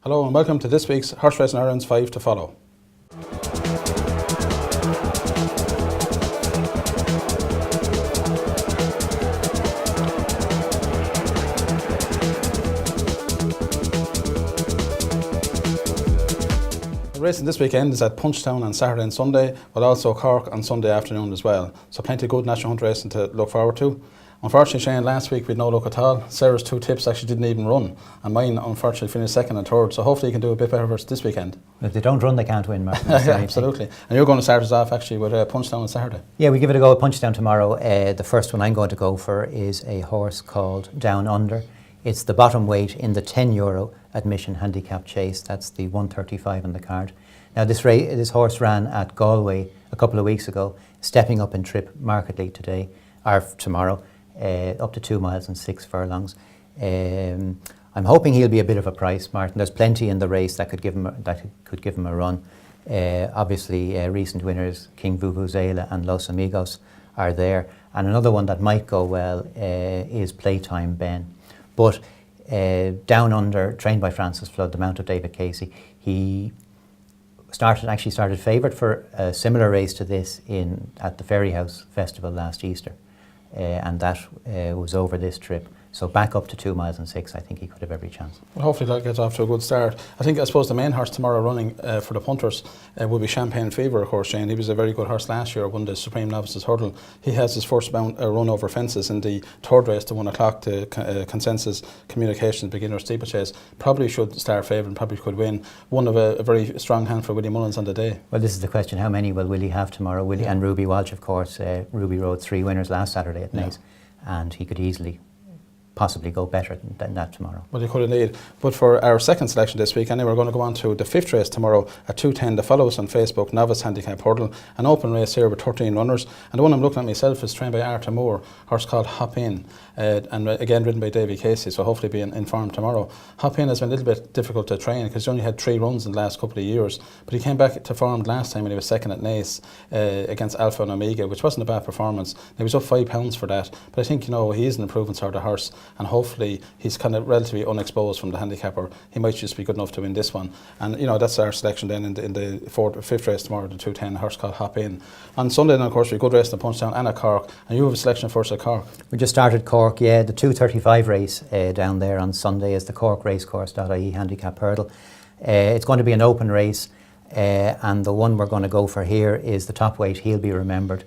Hello and welcome to this week's Horse Racing Ireland's 5 to Follow. Racing this weekend is at Punchestown on Saturday and Sunday, but also Cork on Sunday afternoon as well. So plenty of good national hunt racing to look forward to. Unfortunately, Shane, last week we had no luck at all. Sarah's 2 tips actually didn't even run, and mine unfortunately finished second and third. So hopefully you can do a bit better for us this weekend. If they don't run, they can't win, Martin. Yeah, absolutely. And you're going to start us off actually with Punchestown on Saturday. Yeah, we give it a go at Punchestown tomorrow. The first one I'm going to go for is a horse called Down Under. It's the bottom weight in the €10 admission handicap chase. That's the 135 on the card. Now this horse ran at Galway a couple of weeks ago, stepping up in trip markedly tomorrow, up to 2 miles and 6 furlongs. I'm hoping he'll be a bit of a price, Martin. There's plenty in the race that could give him a run. Obviously, recent winners King Vuvuzela and Los Amigos are there, and another one that might go well is Playtime Ben. But Down Under, trained by Francis Flood, the mount of David Casey, he started favourite for a similar race to this at the Ferryhouse Festival last Easter, and that was over this trip. So back up to 2 miles and 6, I think he could have every chance. Well, hopefully that gets off to a good start. I suppose the main horse tomorrow running for the punters will be Champagne Fever, of course, Shane. He was a very good horse last year, won the Supreme Novices Hurdle. He has his first run over fences in the third race to 1 o'clock, the Consensus Communications Beginner Steeplechase. Probably should start favourite and probably could win. One of a very strong hand for Willie Mullins on the day. Well, this is the question, how many will Willie have tomorrow? Willie and Ruby Walsh, of course. Ruby rode 3 winners last Saturday at Naas, and he could easily possibly go better than that tomorrow. Well, you could indeed. But for our second selection this week, anyway, we're going to go on to the 5th race tomorrow at 2:10. The follow us on Facebook, Novice Handicap Hurdle, an open race here with 13 runners. And the one I'm looking at myself is trained by Arthur Moore, horse called Hop In, and again ridden by Davy Casey, so hopefully be in form tomorrow. Hop In has been a little bit difficult to train because he only had 3 runs in the last couple of years, but he came back to form last time when he was second at Naas against Alpha and Omega, which wasn't a bad performance. He was up £5 for that, but I think, he is an improving sort of horse, and hopefully he's kind of relatively unexposed from the handicapper. He might just be good enough to win this one. And that's our selection then in the 5th race tomorrow, the 2:10, a horse called Hop In. On Sunday then, of course, we good race in Punchestown and at Cork, and you have a selection for us at Cork. We just started Cork, the 2:35 race down there on Sunday is the Cork Racecourse.ie handicap hurdle. It's going to be an open race, and the one we're going to go for here is the top weight. He'll be remembered,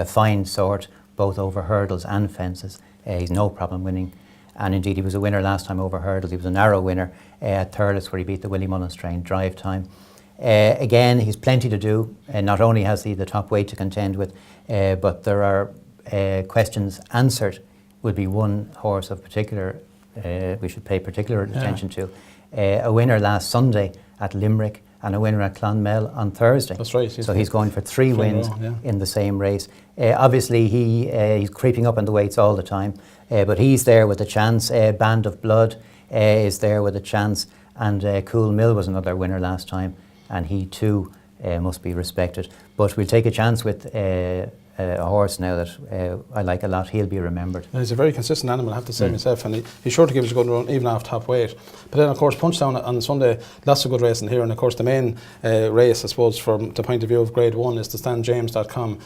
fine sort, both over hurdles and fences. He's no problem winning. And indeed, he was a winner last time over hurdles. He was a narrow winner at Thurles, where he beat the Willie Mullins trained Drive Time. Again, he's plenty to do. Not only has he the top weight to contend with, but there are questions answered. Would be one horse of particular we should pay particular attention to. A winner last Sunday at Limerick and a winner at Clonmel on Thursday. That's right. So he's going for 3 wins in the same race. Obviously, he's creeping up in the weights all the time, but he's there with a chance. Band of Blood is there with a chance, and Cool Mill was another winner last time, and he too must be respected. But we'll take a chance with a horse now that I like a lot. He'll be remembered. And he's a very consistent animal, I have to say myself, and he's sure to give us a good run even off top weight. But then, of course, Punchestown on Sunday, lots of good racing here, and of course the main race, I suppose, from the point of view of Grade 1 is the StanJames.com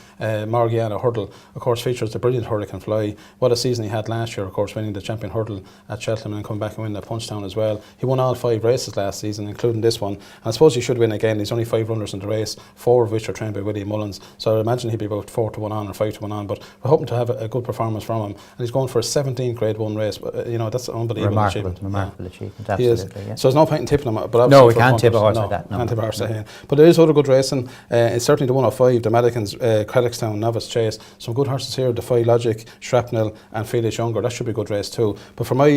Morgiana Hurdle. Of course, features the brilliant Hurricane Fly. What a season he had last year, of course, winning the Champion Hurdle at Cheltenham and coming back and winning at Punchestown as well. He won all 5 races last season, including this one, and I suppose he should win again. He's only 5 runners in the race, 4 of which are trained by Willie Mullins, so I imagine he'd be about 4-1 on or 5-1 on, but we're hoping to have a good performance from him, and he's going for a 17th Grade 1 race. That's an unbelievable achievement. Remarkable achievement, absolutely. So there's no point in tipping him, but no, we can't tip a horse like that. No, can't tip a horse like that. But there is other good racing. It's certainly the 105, the Madikins Craddockstown Novice Chase. Some good horses here, Defy Logic, Shrapnel and Felix Younger. That should be a good race too. But for my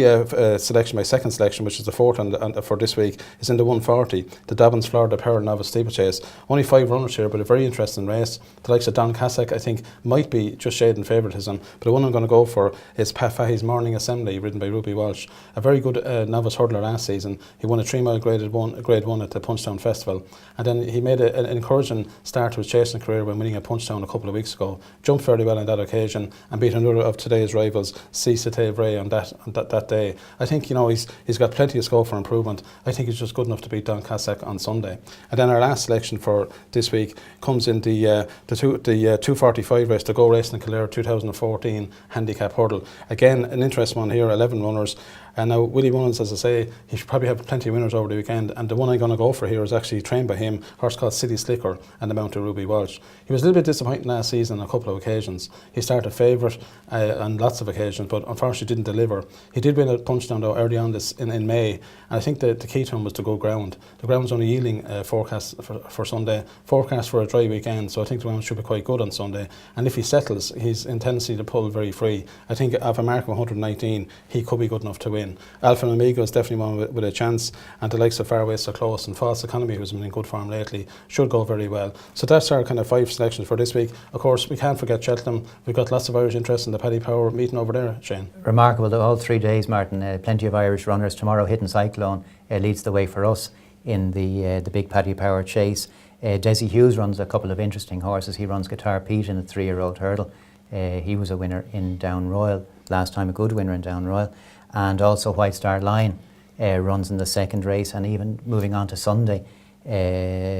selection, my second selection, which is the 4th for this week, is in the 140, the Dobbins Florida Pearl Novice Steeplechase. Only 5 runners here, but a very interesting race. The likes of Don Cassack, I think, think might be just shading favouritism. But the one I'm going to go for is Pat Fahey's Morning Assembly, ridden by Ruby Walsh. A very good novice hurdler last season. He won a 3 mile grade one at the Punchestown Festival. And then he made an encouraging start to his chasing career when winning at Punchestown a couple of weeks ago. Jumped fairly well on that occasion and beat another of today's rivals, Cité Vray, on that day. I think, he's got plenty of scope for improvement. I think he's just good enough to beat Don Cassack on Sunday. And then our last selection for this week comes in the 245 race, the Go Racing in Kildare 2014 handicap hurdle. Again, an interesting one here, 11 runners. And now Willie Mullins, as I say, he should probably have plenty of winners over the weekend. And the one I'm going to go for here is actually trained by him, a horse called City Slicker, and the mount of Ruby Walsh. He was a little bit disappointing last season on a couple of occasions. He started favourite on lots of occasions, but unfortunately didn't deliver. He did win at Punchestown though early on this in May, and I think the key to him was to go ground. The ground's only yielding forecast for Sunday, forecast for a dry weekend, so I think the ground should be quite good on Sunday. And if he settles, he's in tendency to pull very free. I think of a mark of 119, he could be good enough to win. Alpha and Omega is definitely one with a chance, and the likes of Fairway So Close and False Economy, who's been in good form lately, should go very well. So that's our kind of 5 selections for this week. Of course, we can't forget Cheltenham. We've got lots of Irish interest in the Paddy Power meeting over there, Shane. Remarkable, all 3 days, Martin. Plenty of Irish runners. Tomorrow, Hidden Cyclone leads the way for us in the big Paddy Power chase. Desi Hughes runs a couple of interesting horses. He runs Guitar Pete in a 3-year-old hurdle. He was a winner in Down Royal last time, a good winner in Down Royal. And also White Star Line runs in the second race. And even moving on to Sunday,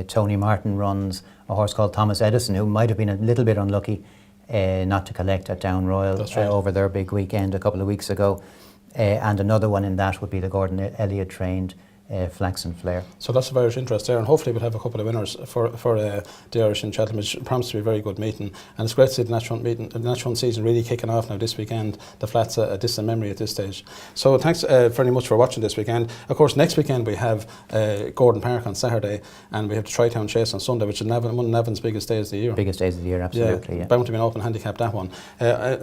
Tony Martin runs a horse called Thomas Edison, who might have been a little bit unlucky not to collect at Down Royal over their big weekend a couple of weeks ago. And another one in that would be the Gordon Elliott trained Flax and Flare. So lots of Irish interest there, and hopefully we'll have a couple of winners for the Irish in Cheltenham, which promises to be a very good meeting. And it's great to see the National season really kicking off now this weekend. The Flat's a distant memory at this stage. So thanks very much for watching this weekend. Of course, next weekend we have Gordon Park on Saturday, and we have the Tri-Town Chase on Sunday, which is one of Navan's biggest days of the year. Biggest days of the year, absolutely. Yeah. Bound to be an open handicap, that one.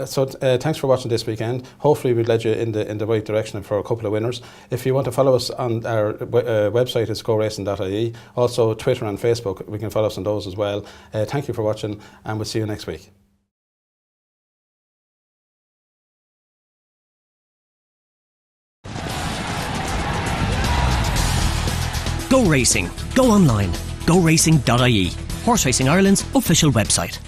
So thanks for watching this weekend. Hopefully we've led you in the right direction for a couple of winners. If you want to follow us on our website, is goracing.ie. Also Twitter and Facebook, we can follow us on those as well. Thank you for watching, and we'll see you next week. Go Racing. Go online. GoRacing.ie. Horse Racing Ireland's official website.